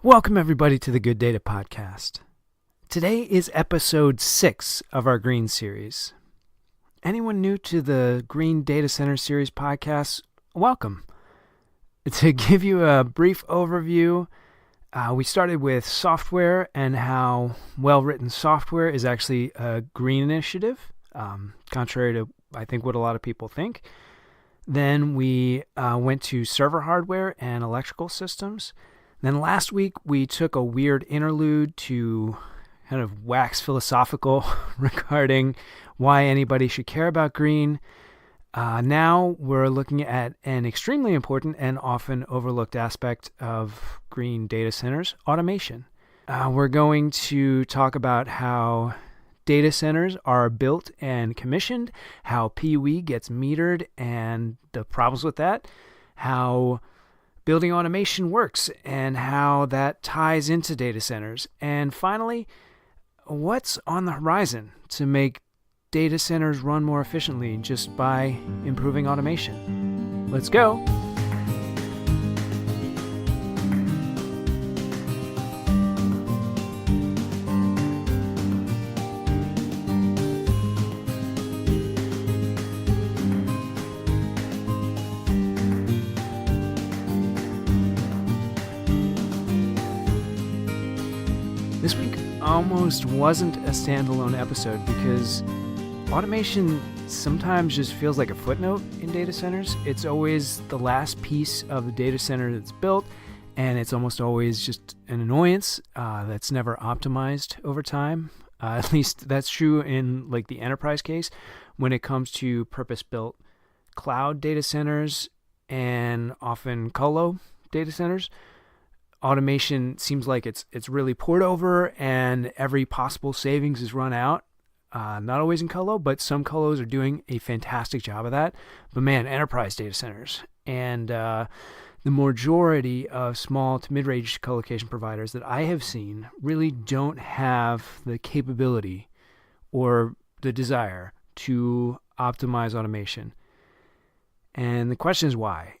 Welcome everybody to the Good Data Podcast. Today is episode 6 of our Green series. Anyone new to the Green Data Center series podcast, welcome. To give you a brief overview, we started with software and how well-written software is actually a green initiative, contrary to, I think, what a lot of people think. Then we went to server hardware and electrical systems. Then last week, we took a weird interlude to kind of wax philosophical regarding why anybody should care about green. Now we're looking at an extremely important and often overlooked aspect of green data centers, automation. We're going to talk about how data centers are built and commissioned, how PUE gets metered and the problems with that, how building automation works and how that ties into data centers. And finally, what's on the horizon to make data centers run more efficiently just by improving automation? Let's go. This week almost wasn't a standalone episode because automation sometimes just feels like a footnote in data centers. It's always the last piece of the data center that's built, and it's almost always just an annoyance that's never optimized over time. At least that's true in like the enterprise case when it comes to purpose-built cloud data centers and often colo data centers. Automation seems like it's really poured over and every possible savings is run out. Not always in colo, but some colos are doing a fantastic job of that. But man, enterprise data centers and the majority of small to mid-range colocation providers that I have seen really don't have the capability or the desire to optimize automation. And the question is why?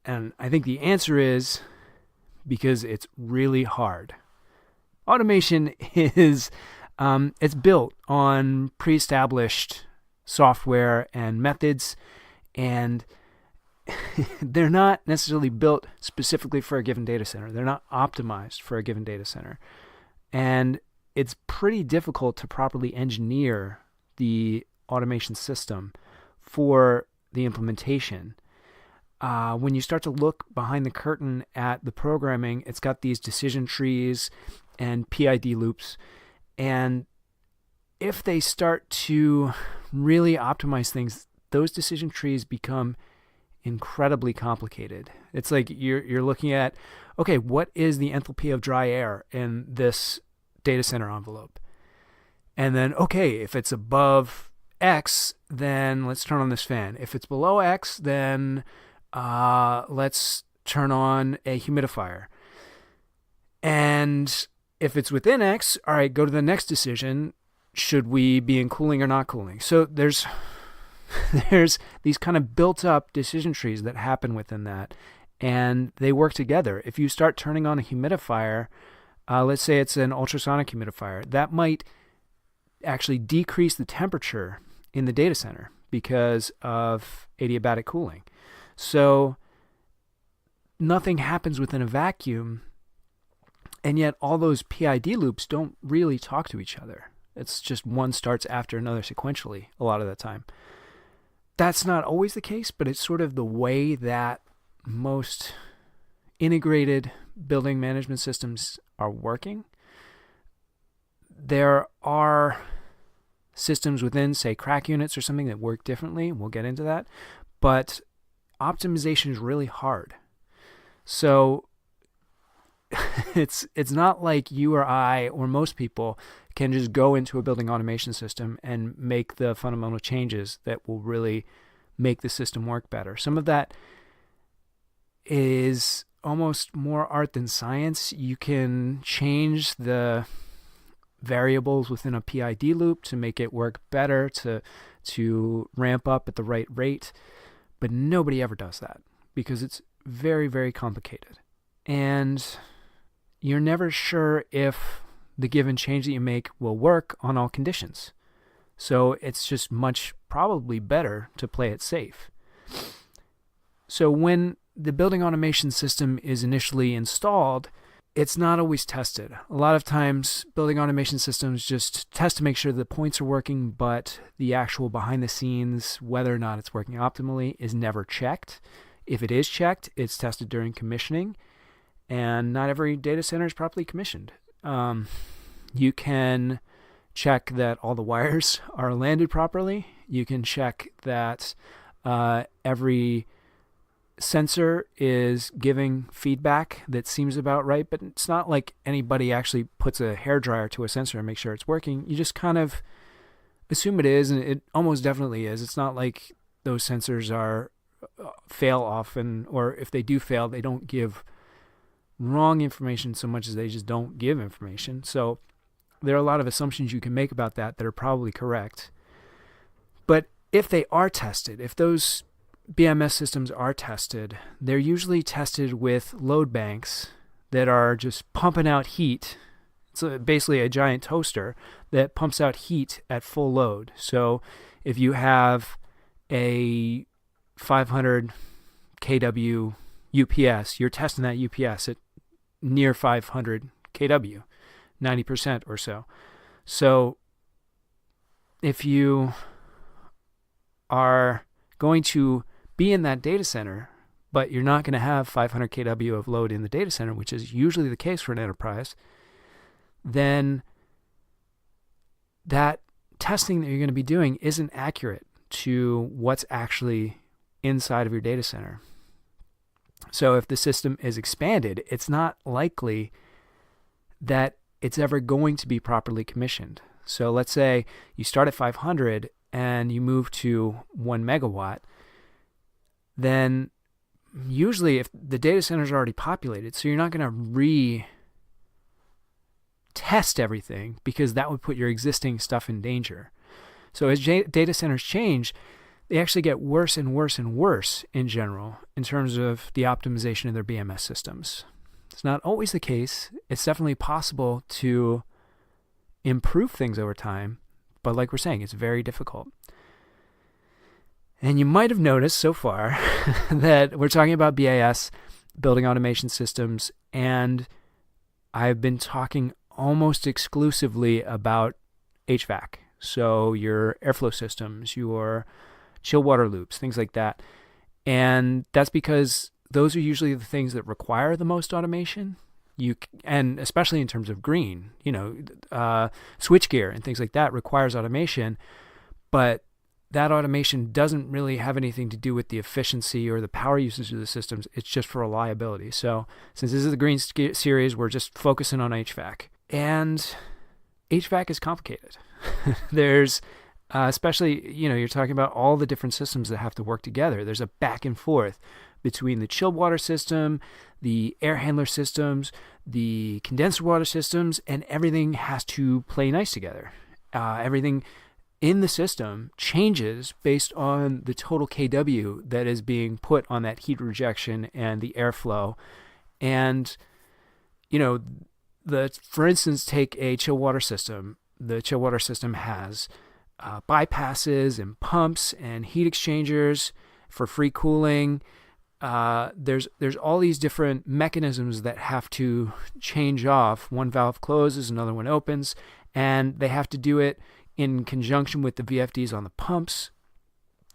And I think the answer is because it's really hard. Automation is, it's built on pre-established software and methods, and they're not necessarily built specifically for a given data center. They're not optimized for a given data center. And it's pretty difficult to properly engineer the automation system for the implementation. When you start to look behind the curtain at the programming, it's got these decision trees and PID loops. And if they start to really optimize things, those decision trees become incredibly complicated. It's like you're looking at, okay, what is the enthalpy of dry air in this data center envelope? And then, okay, if it's above X, then let's turn on this fan. If it's below X, then let's turn on a humidifier. And if it's within X, all right, go to the next decision. Should we be in cooling or not cooling? So there's these kind of built up decision trees that happen within that, and they work together. If you start turning on a humidifier, let's say it's an ultrasonic humidifier, that might actually decrease the temperature in the data center because of adiabatic cooling. So nothing happens within a vacuum, and yet all those PID loops don't really talk to each other. It's just one starts after another sequentially a lot of the time. That's not always the case, but it's sort of the way that most integrated building management systems are working. There are systems within, say, crack units or something that work differently. We'll get into that. But optimization is really hard. So it's not like you or I or most people can just go into a building automation system and make the fundamental changes that will really make the system work better. Some of that is almost more art than science. You can change the variables within a PID loop to make it work better, to ramp up at the right rate. But nobody ever does that because it's very, very complicated. And you're never sure if the given change that you make will work on all conditions. So it's just much probably better to play it safe. So when the building automation system is initially installed, it's not always tested. A lot of times, building automation systems just test to make sure the points are working, but the actual behind the scenes, whether or not it's working optimally, is never checked. If it is checked, it's tested during commissioning, and not every data center is properly commissioned. You can check that all the wires are landed properly. You can check that every sensor is giving feedback that seems about right, but it's not like anybody actually puts a hairdryer to a sensor and makes sure it's working. You just kind of assume it is, and it almost definitely is. It's not like those sensors are fail often, or if they do fail, they don't give wrong information so much as they just don't give information. So there are a lot of assumptions you can make about that are probably correct. But if they are tested, if those BMS systems are tested, they're usually tested with load banks that are just pumping out heat. It's basically a giant toaster that pumps out heat at full load. So if you have a 500 kW UPS, you're testing that UPS at near 500 kW, 90% or so. So if you are going to be in that data center, but you're not going to have 500 kW of load in the data center, which is usually the case for an enterprise, then that testing that you're going to be doing isn't accurate to what's actually inside of your data center. So if the system is expanded, it's not likely that it's ever going to be properly commissioned. So let's say you start at 500 and you move to 1 megawatt, then usually if the data center is already populated, so you're not going to re-test everything because that would put your existing stuff in danger. So as data centers change, they actually get worse and worse and worse in general in terms of the optimization of their BMS systems. It's not always the case. It's definitely possible to improve things over time, but like we're saying, it's very difficult. And you might have noticed so far that we're talking about BAS, building automation systems, and I've been talking almost exclusively about HVAC. So your airflow systems, your chill water loops, things like that. And that's because those are usually the things that require the most automation. And especially in terms of green, switchgear and things like that requires automation, but that automation doesn't really have anything to do with the efficiency or the power usage of the systems. It's just for reliability. So since this is the green series, we're just focusing on HVAC. And HVAC is complicated. There's especially, you're talking about all the different systems that have to work together. There's a back and forth between the chilled water system, the air handler systems, the condenser water systems, and everything has to play nice together. Everything in the system changes based on the total kW that is being put on that heat rejection and the airflow. And, for instance, take a chill water system. The chill water system has bypasses and pumps and heat exchangers for free cooling. There's all these different mechanisms that have to change off. One valve closes, another one opens, and they have to do it in conjunction with the VFDs on the pumps.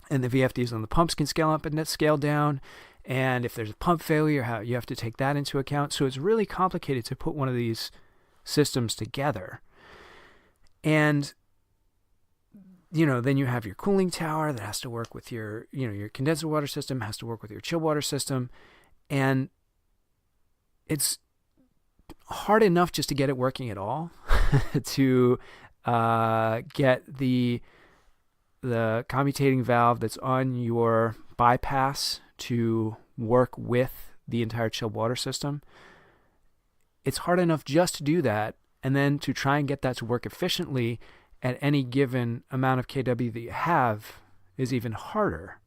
And the VFDs on the pumps can scale up and scale down. And if there's a pump failure, you have to take that into account. So it's really complicated to put one of these systems together. And then you have your cooling tower that has to work with your condenser water system, has to work with your chill water system. And it's hard enough just to get it working at all, to get the commutating valve that's on your bypass to work with the entire chilled water system. It's hard enough just to do that, and then to try and get that to work efficiently at any given amount of kW that you have is even harder.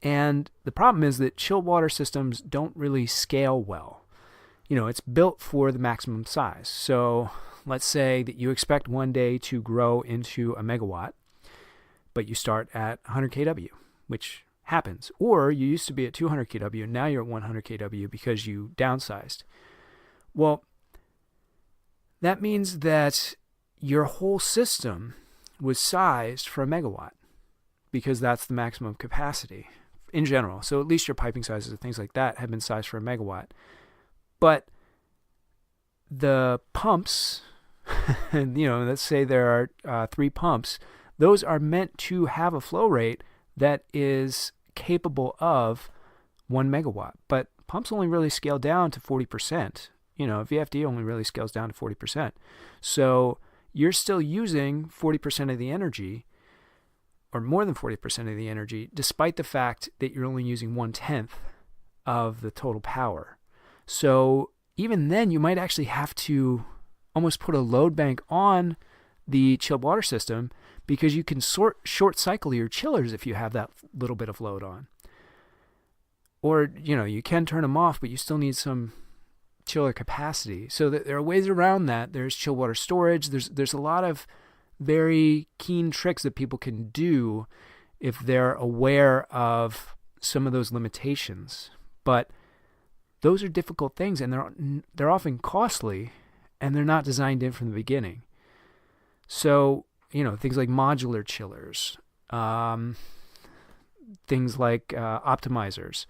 And the problem is that chilled water systems don't really scale well. it's built for the maximum size. So let's say that you expect one day to grow into a megawatt, but you start at 100 kW, which happens. Or you used to be at 200 kW, and now you're at 100 kW because you downsized. Well, that means that your whole system was sized for a megawatt because that's the maximum capacity in general. So at least your piping sizes and things like that have been sized for a megawatt. But the pumps, let's say there are 3 pumps, those are meant to have a flow rate that is capable of 1 megawatt. But pumps only really scale down to 40%. VFD only really scales down to 40%. So you're still using 40% of the energy, or more than 40% of the energy, despite the fact that you're only using 1/10 of the total power. So even then, you might actually have to almost put a load bank on the chilled water system, because you can short cycle your chillers if you have that little bit of load on. Or, you can turn them off, but you still need some chiller capacity. So there are ways around that. There's chill water storage. There's a lot of very keen tricks that people can do if they're aware of some of those limitations. But those are difficult things, and they're often costly, and they're not designed in from the beginning. So, things like modular chillers, things like optimizers,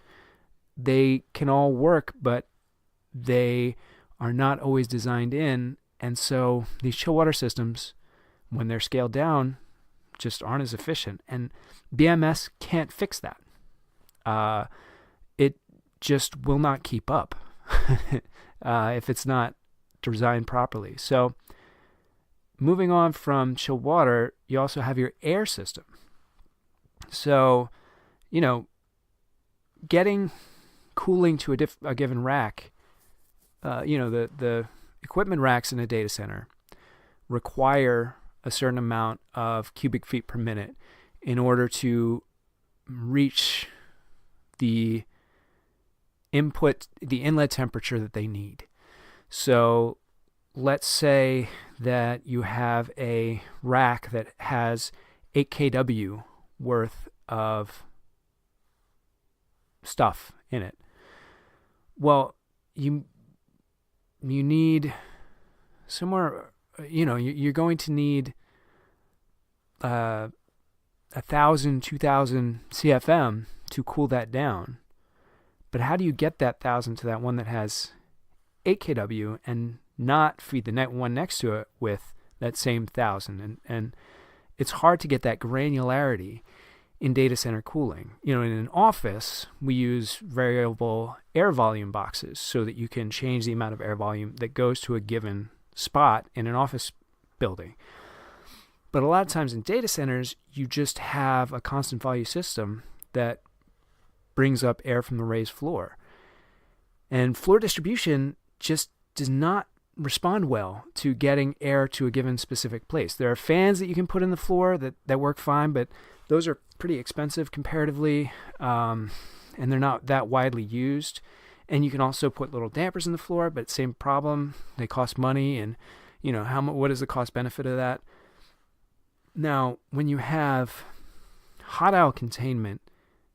they can all work, but they are not always designed in. And so these chill water systems, when they're scaled down, just aren't as efficient. And BMS can't fix that. It just will not keep up if it's not designed properly. So moving on from chilled water, you also have your air system. So, getting cooling to a given rack, the equipment racks in a data center require a certain amount of cubic feet per minute in order to reach the inlet temperature that they need. So let's say that you have a rack that has 8 kW worth of stuff in it. Well, you need somewhere, you're going to need 1,000, 2,000 CFM to cool that down. But how do you get that 1,000 to that one that has 8 kW and not feed the one next to it with that same 1,000? And it's hard to get that granularity in data center cooling. In an office, we use variable air volume boxes so that you can change the amount of air volume that goes to a given spot in an office building. But a lot of times in data centers, you just have a constant volume system that brings up air from the raised floor. And floor distribution just does not respond well to getting air to a given specific place. There are fans that you can put in the floor that work fine, but those are pretty expensive comparatively, and they're not that widely used. And you can also put little dampers in the floor, but same problem. They cost money, and what is the cost benefit of that? Now, when you have hot aisle containment,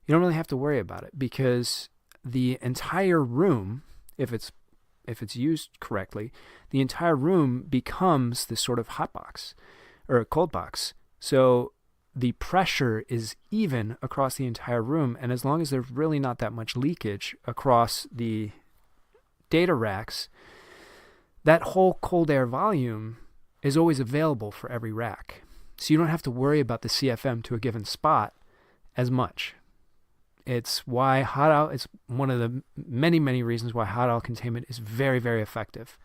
you don't really have to worry about it, because the entire room, if it's used correctly, the entire room becomes this sort of hot box or a cold box. So the pressure is even across the entire room, and as long as there's really not that much leakage across the data racks, that whole cold air volume is always available for every rack. So you don't have to worry about the CFM to a given spot as much. It's why it's one of the many, many reasons why hot aisle containment is very, very effective.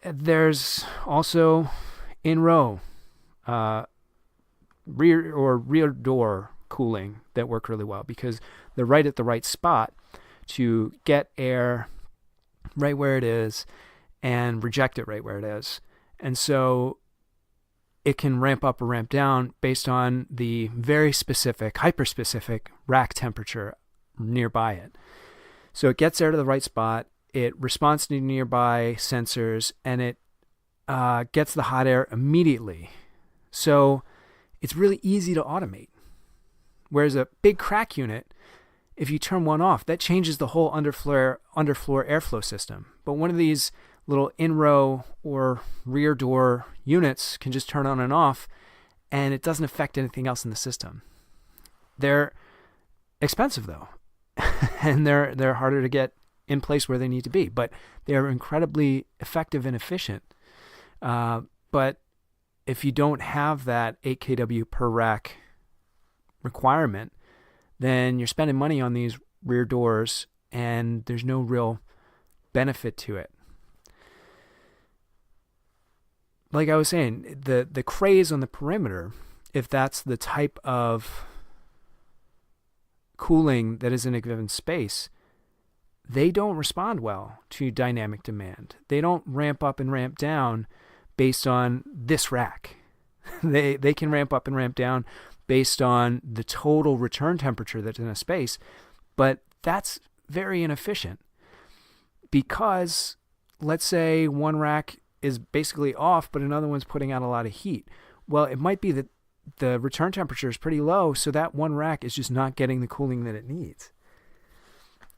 There's also in-row, rear door cooling that work really well, because they're right at the right spot to get air right where it is and reject it right where it is. And so it can ramp up or ramp down based on the very specific, hyper-specific rack temperature nearby it. So it gets air to the right spot. it responds to nearby sensors, and it gets the hot air immediately. So it's really easy to automate. Whereas a big crack unit, if you turn one off, that changes the whole underfloor airflow system. But one of these little in-row or rear door units can just turn on and off, and it doesn't affect anything else in the system. They're expensive though, and they're harder to get in place where they need to be, but they are incredibly effective and efficient. But if you don't have that 8 kW per rack requirement, then you're spending money on these rear doors and there's no real benefit to it. Like I was saying, the craze on the perimeter, if that's the type of cooling that is in a given space, they don't respond well to dynamic demand. They don't ramp up and ramp down based on this rack. They can ramp up and ramp down based on the total return temperature that's in a space, but that's very inefficient because let's say one rack is basically off, but another one's putting out a lot of heat. Well, it might be that the return temperature is pretty low, so that one rack is just not getting the cooling that it needs.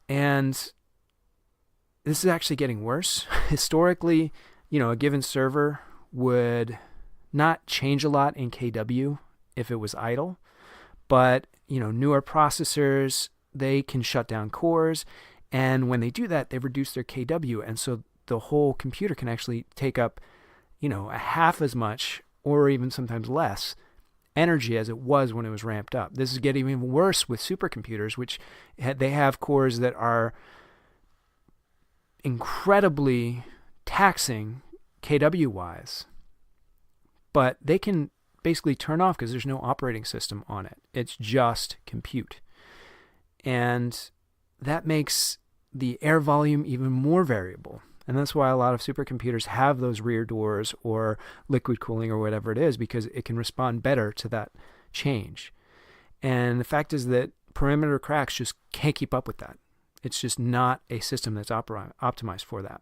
And this is actually getting worse. Historically, a given server would not change a lot in kW if it was idle, but newer processors, they can shut down cores, and when they do that, they reduce their kW, and so the whole computer can actually take up a half as much or even sometimes less energy as it was when it was ramped up. This is getting even worse with supercomputers, which they have cores that are incredibly taxing kW wise, but they can basically turn off because there's no operating system on it. It's just compute. And that makes the air volume even more variable. And that's why a lot of supercomputers have those rear doors or liquid cooling or whatever it is, because it can respond better to that change. And the fact is that perimeter cracks just can't keep up with that. It's just not a system that's optimized for that.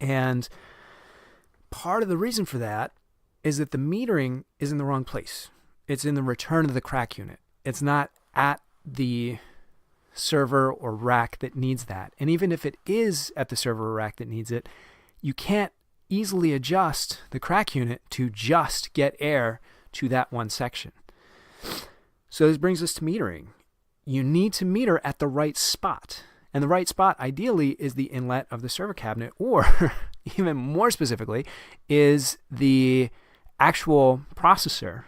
And part of the reason for that is that the metering is in the wrong place. It's in the return of the crack unit. It's not at the server or rack that needs that. And even if it is at the server or rack that needs it, you can't easily adjust the crack unit to just get air to that one section. So this brings us to metering. You need to meter at the right spot. And the right spot, ideally, is the inlet of the server cabinet, or even more specifically, is the actual processor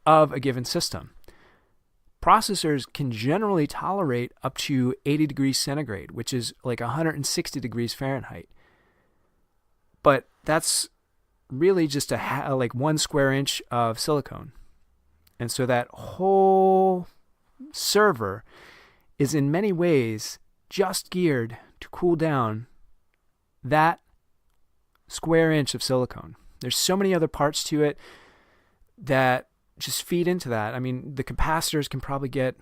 of a given system. Processors can generally tolerate up to 80 degrees centigrade, which is like 160 degrees Fahrenheit. But that's really just like 1 square inch of silicone. And so that whole server is in many ways just geared to cool down that square inch of silicone. There's so many other parts to it that just feed into that. I mean, the capacitors can probably get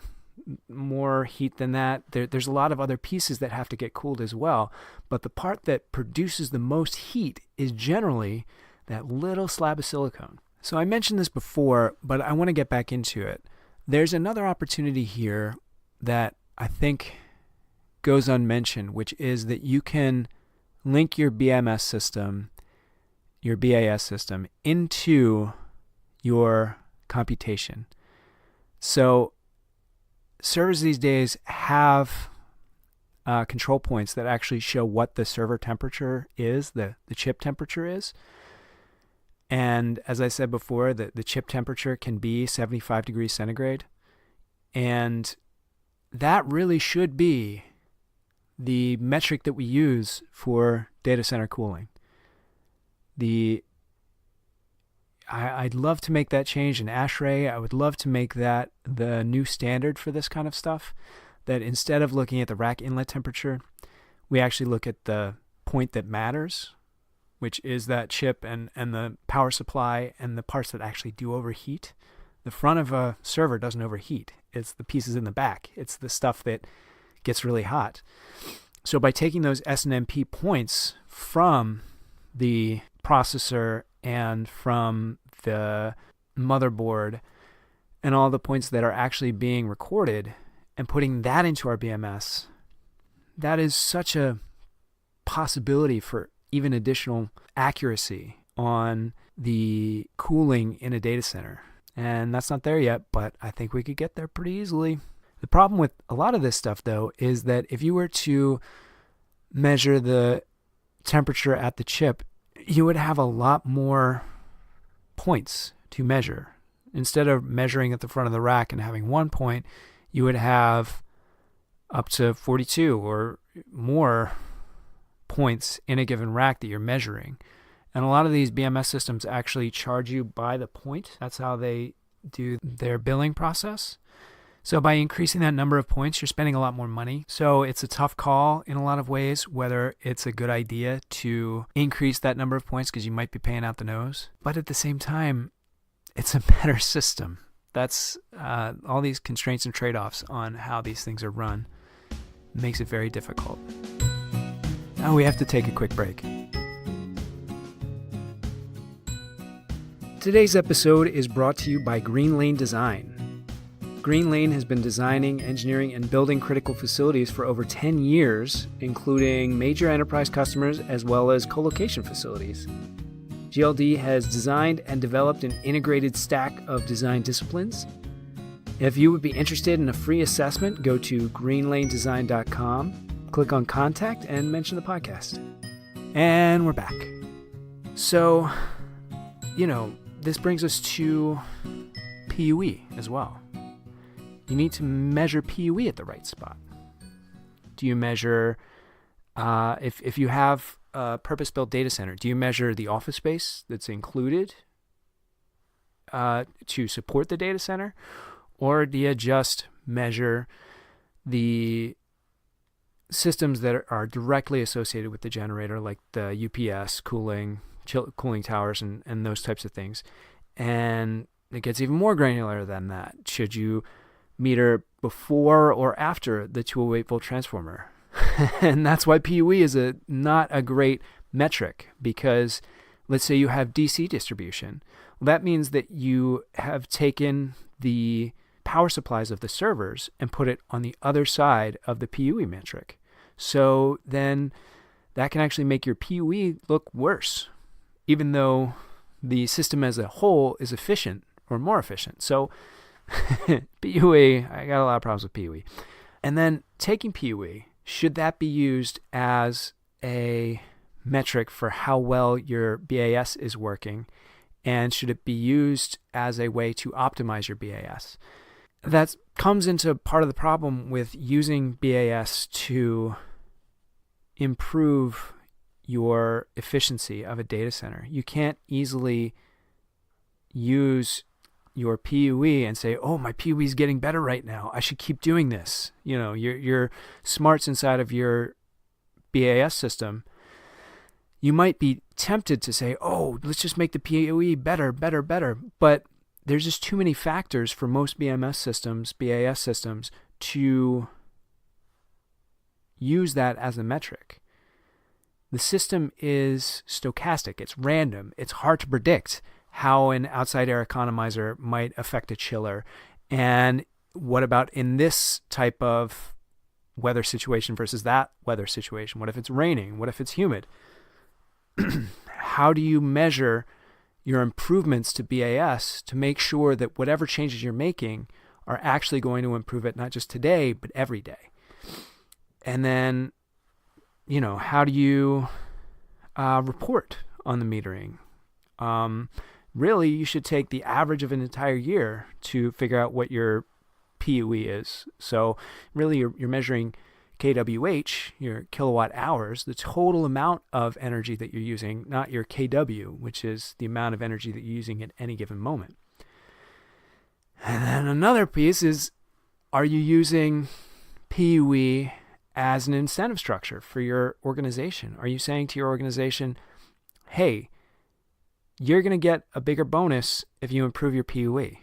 more heat than that. There's a lot of other pieces that have to get cooled as well. But the part that produces the most heat is generally that little slab of silicone. So I mentioned this before, but I want to get back into it. There's another opportunity here that I think goes unmentioned, which is that you can link your BMS system, your BAS system, into your computation. So servers these days have control points that actually show what the server temperature is, the chip temperature is. And as I said before, the chip temperature can be 75 degrees centigrade. And that really should be the metric that we use for data center cooling. I'd love to make that change in ASHRAE. I would love to make that the new standard for this kind of stuff, that instead of looking at the rack inlet temperature, we actually look at the point that matters, which is that chip and the power supply and the parts that actually do overheat. The front of a server doesn't overheat. It's the pieces in the back. It's the stuff that gets really hot. So by taking those SNMP points from the processor and from the motherboard and all the points that are actually being recorded and putting that into our BMS, that is such a possibility for even additional accuracy on the cooling in a data center. And that's not there yet, but I think we could get there pretty easily. The problem with a lot of this stuff, though, is that if you were to measure the temperature at the chip, you would have a lot more points to measure. Instead of measuring at the front of the rack and having 1 point, you would have up to 42 or more points in a given rack that you're measuring. And a lot of these BMS systems actually charge you by the point. That's how they do their billing process. So by increasing that number of points, you're spending a lot more money. So it's a tough call in a lot of ways, whether it's a good idea to increase that number of points because you might be paying out the nose. But at the same time, it's a better system. That's all these constraints and trade-offs on how these things are run makes it very difficult. Now we have to take a quick break. Today's episode is brought to you by Green Lane Design. Green Lane has been designing, engineering, and building critical facilities for over 10 years, including major enterprise customers as well as co-location facilities. GLD has designed and developed an integrated stack of design disciplines. If you would be interested in a free assessment, go to greenlanedesign.com, click on Contact, and mention the podcast. And we're back. So, this brings us to PUE as well. You need to measure PUE at the right spot. Do you measure, if you have a purpose-built data center, do you measure the office space that's included to support the data center? Or do you just measure the systems that are directly associated with the generator, like the UPS, cooling towers, and those types of things? And it gets even more granular than that. Should you meter before or after the 208 volt transformer? And that's why PUE is not a great metric, because let's say you have DC distribution. Well, that means that you have taken the power supplies of the servers and put it on the other side of the PUE metric. So then that can actually make your PUE look worse, even though the system as a whole is efficient or more efficient. So PUE, I got a lot of problems with PUE. And then taking PUE, should that be used as a metric for how well your BAS is working? And should it be used as a way to optimize your BAS? That comes into part of the problem with using BAS to improve your efficiency of a data center. You can't easily use your PUE and say, oh, my PUE is getting better right now, I should keep doing this. Your smarts inside of your BAS system, you might be tempted to say, oh, let's just make the PUE better. But there's just too many factors for most BAS systems to use that as a metric. The system is stochastic. It's random. It's hard to predict how an outside air economizer might affect a chiller. And what about in this type of weather situation versus that weather situation? What if it's raining? What if it's humid? How do you measure your improvements to BAS to make sure that whatever changes you're making are actually going to improve it, not just today, but every day? And then, how do you report on the metering? Really, you should take the average of an entire year to figure out what your PUE is. So really, you're measuring kWh, your kilowatt hours, the total amount of energy that you're using, not your kW, which is the amount of energy that you're using at any given moment. And then another piece is, are you using PUE as an incentive structure for your organization? Are you saying to your organization, hey, you're going to get a bigger bonus if you improve your PUE?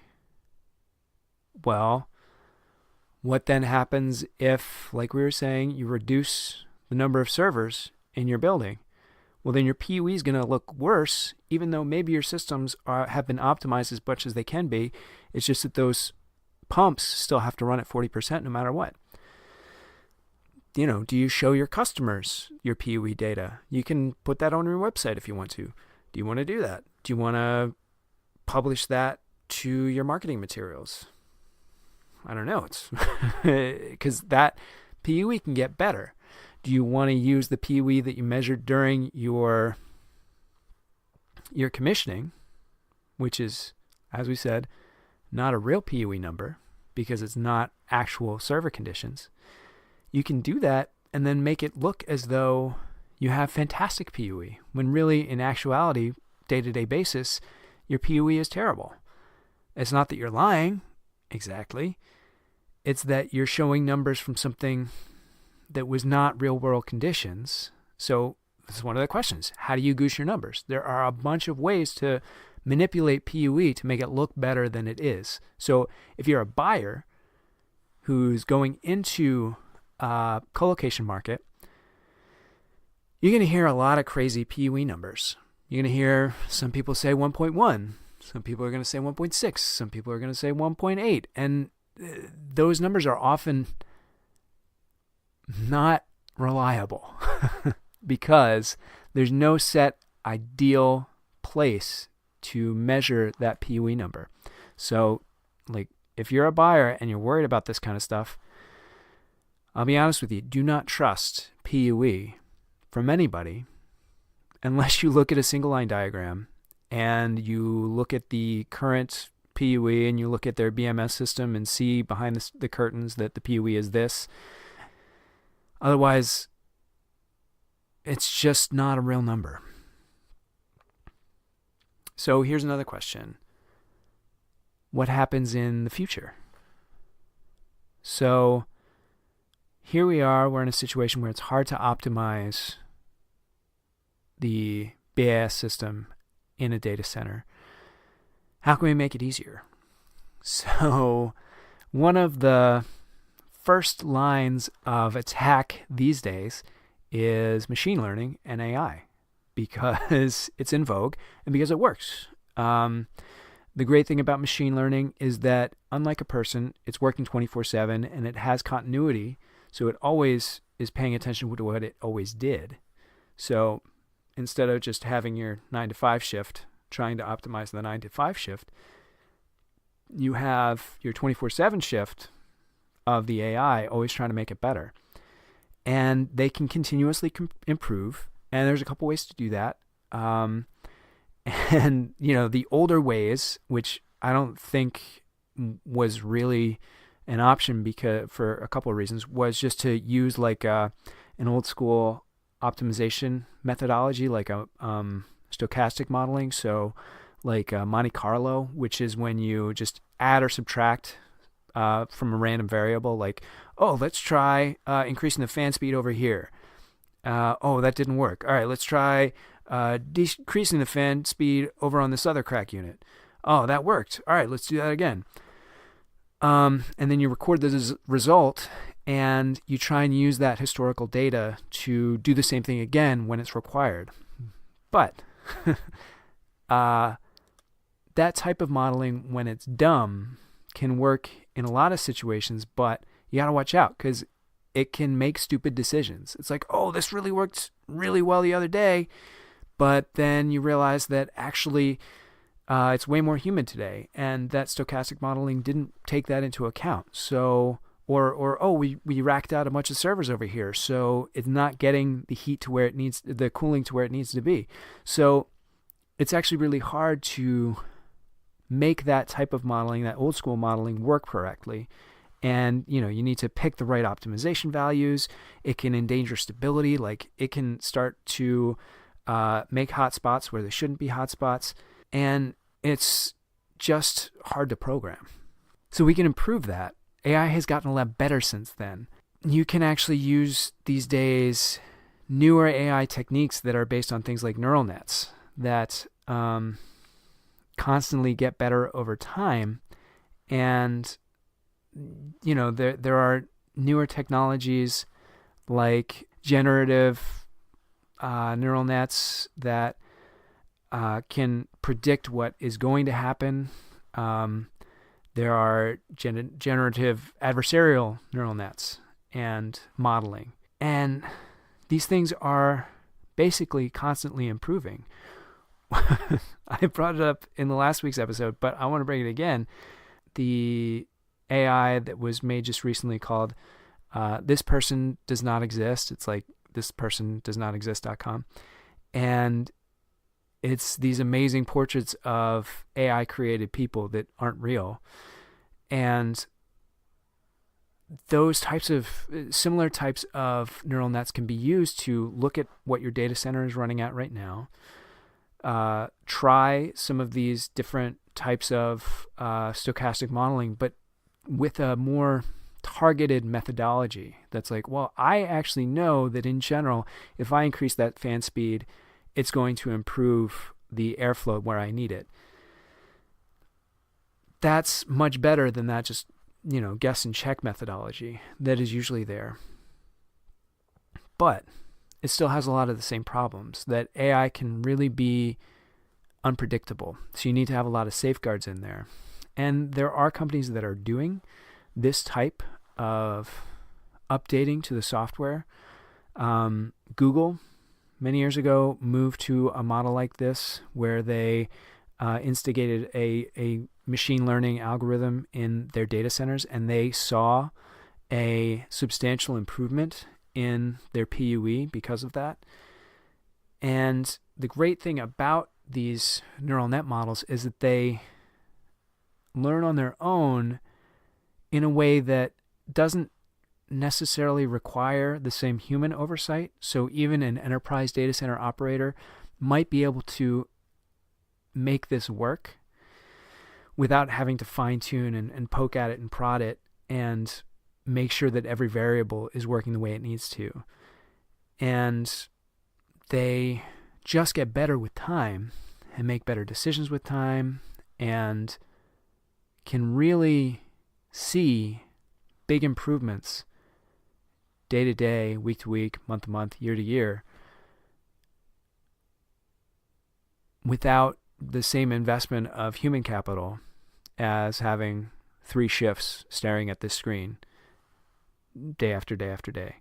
Well, what then happens if, like we were saying, you reduce the the number of servers in your building, well, then your PUE is going to look worse, even though maybe your systems have been optimized as much as they can be. It's just that those pumps still have to run at 40% no matter what. Do you show your customers your PUE data? You can put that on your website if you want to. Do you want to do that? Do you want to publish that to your marketing materials? I don't know. It's because that PUE can get better. Do you want to use the PUE that you measured during your commissioning, which is, as we said, not a real PUE number because it's not actual server conditions? You can do that and then make it look as though you have fantastic PUE, when really, in actuality, day-to-day basis, your PUE is terrible. It's not that you're lying, exactly. It's that you're showing numbers from something that was not real-world conditions. So this is one of the questions. How do you goose your numbers? There are a bunch of ways to manipulate PUE to make it look better than it is. So if you're a buyer who's going into a colocation market, you're going to hear a lot of crazy PUE numbers. You're going to hear some people say 1.1. Some people are going to say 1.6. Some people are going to say 1.8. And those numbers are often not reliable because there's no set ideal place to measure that PUE number. So, if you're a buyer and you're worried about this kind of stuff, I'll be honest with you, do not trust PUE from anybody unless you look at a single line diagram and you look at the current PUE and you look at their BMS system and see behind the curtains that the PUE is this. Otherwise, it's just not a real number. So here's another question. What happens in the future? So here we are, we're in a situation where it's hard to optimize the BAS system in a data center. How can we make it easier? So one of the first lines of attack these days is machine learning and AI because it's in vogue and because it works. The great thing about machine learning is that unlike a person, it's working 24/7 and it has continuity. So it always is paying attention to what it always did. So instead of just having your 9-to-5 shift, trying to optimize the 9-to-5 shift, you have your 24/7 shift of the AI always trying to make it better. And they can continuously improve. And there's a couple ways to do that. And, the older ways, which I don't think was really an option because for a couple of reasons, was just to use an old school optimization methodology, like a stochastic modeling. So Monte Carlo, which is when you just add or subtract from a random variable, let's try increasing the fan speed over here. That didn't work. All right, let's try decreasing the fan speed over on this other crack unit. Oh, that worked. All right, let's do that again. And then you record the result and you try and use that historical data to do the same thing again when it's required. But that type of modeling, when it's dumb, can work in a lot of situations, but you got to watch out because it can make stupid decisions. It's like, this really worked really well the other day, but then you realize that actually it's way more humid today, and that stochastic modeling didn't take that into account. So, we racked out a bunch of servers over here, so it's not getting the heat to where it needs, the cooling to where it needs to be. So it's actually really hard to make that type of modeling, that old school modeling, work correctly. And, you need to pick the right optimization values. It can endanger stability. It can start to make hotspots where there shouldn't be hotspots. And it's just hard to program. So we can improve that. AI has gotten a lot better since then. You can actually use these days newer AI techniques that are based on things like neural nets that constantly get better over time. And there are newer technologies like generative neural nets that can predict what is going to happen. There are generative adversarial neural nets and modeling. And these things are basically constantly improving. I brought it up in the last week's episode, but I want to bring it again. The AI that was made just recently called This Person Does Not Exist. It's like thispersondoesnotexist.com. And it's these amazing portraits of AI created people that aren't real. And those types of similar types of neural nets can be used to look at what your data center is running at right now. Try some of these different types of stochastic modeling, but with a more targeted methodology that's like, well, I actually know that in general, if I increase that fan speed, it's going to improve the airflow where I need it. That's much better than that just, guess and check methodology that is usually there. But it still has a lot of the same problems, that AI can really be unpredictable. So you need to have a lot of safeguards in there. And there are companies that are doing this type of updating to the software. Google, many years ago, moved to a model like this where they instigated a machine learning algorithm in their data centers, and they saw a substantial improvement in their PUE because of that. And the great thing about these neural net models is that they learn on their own in a way that doesn't necessarily require the same human oversight. So even an enterprise data center operator might be able to make this work without having to fine tune and poke at it and prod it and make sure that every variable is working the way it needs to. And they just get better with time and make better decisions with time and can really see big improvements day to day, week to week, month to month, year to year without the same investment of human capital as having 3 shifts staring at this screen day after day after day.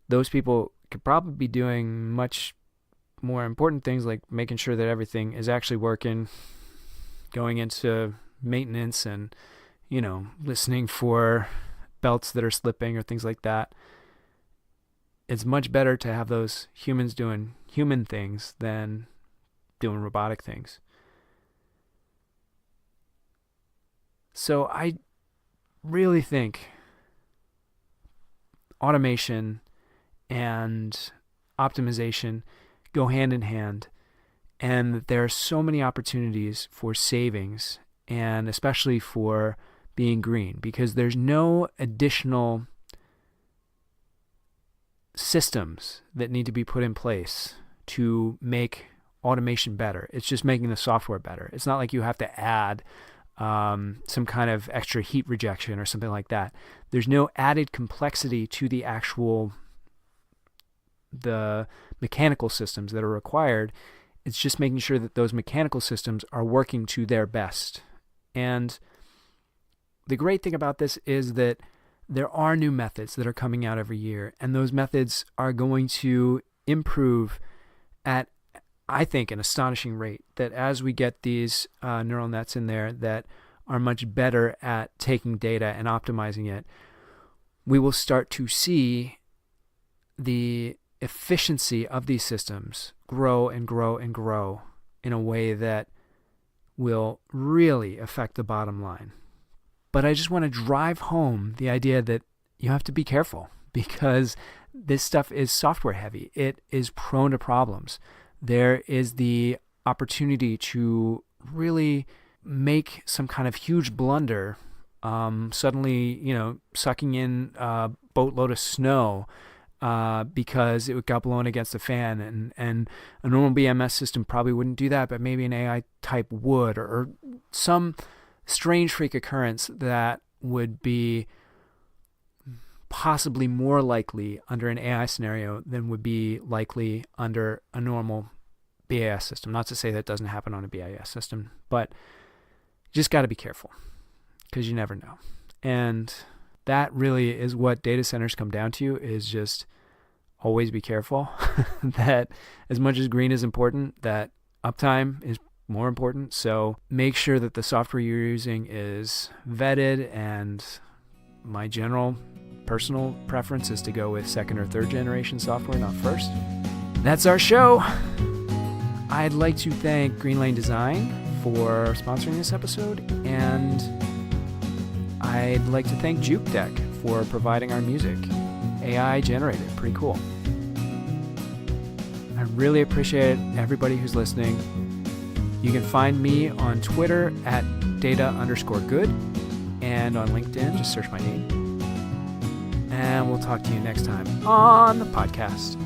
Those people could probably be doing much more important things like making sure that everything is actually working, going into maintenance and, listening for belts that are slipping or things like that. It's much better to have those humans doing human things than doing robotic things. So I really think automation and optimization go hand in hand, and that there are so many opportunities for savings, and especially for being green, because there's no additional systems that need to be put in place to make automation better. It's just making the software better. It's not like you have to add some kind of extra heat rejection or something like that. There's no added complexity to the mechanical systems that are required. It's just making sure that those mechanical systems are working to their best. And the great thing about this is that there are new methods that are coming out every year, and those methods are going to improve at, I think, an astonishing rate. That as we get these neural nets in there that are much better at taking data and optimizing it, we will start to see the efficiency of these systems grow and grow and grow in a way that will really affect the bottom line. But I just want to drive home the idea that you have to be careful, because this stuff is software heavy. It is prone to problems. There is the opportunity to really make some kind of huge blunder, suddenly, sucking in a boatload of snow because it got blown against a fan, and a normal BMS system probably wouldn't do that, but maybe an AI type would, or some strange freak occurrence that would be possibly more likely under an AI scenario than would be likely under a normal BAS system. Not to say that doesn't happen on a BIS system, but you just got to be careful because you never know. And that really is what data centers come down to, is just always be careful that as much as green is important, that uptime is more important. So make sure that the software you're using is vetted, and my general personal preference is to go with second or third generation software, not first. That's our show. I'd like to thank Greenlane Design for sponsoring this episode, and I'd like to thank JukeDeck for providing our music. AI generated, pretty cool. I really appreciate everybody who's listening. You can find me on Twitter at data_good, and on LinkedIn, just search my name. And we'll talk to you next time on the podcast.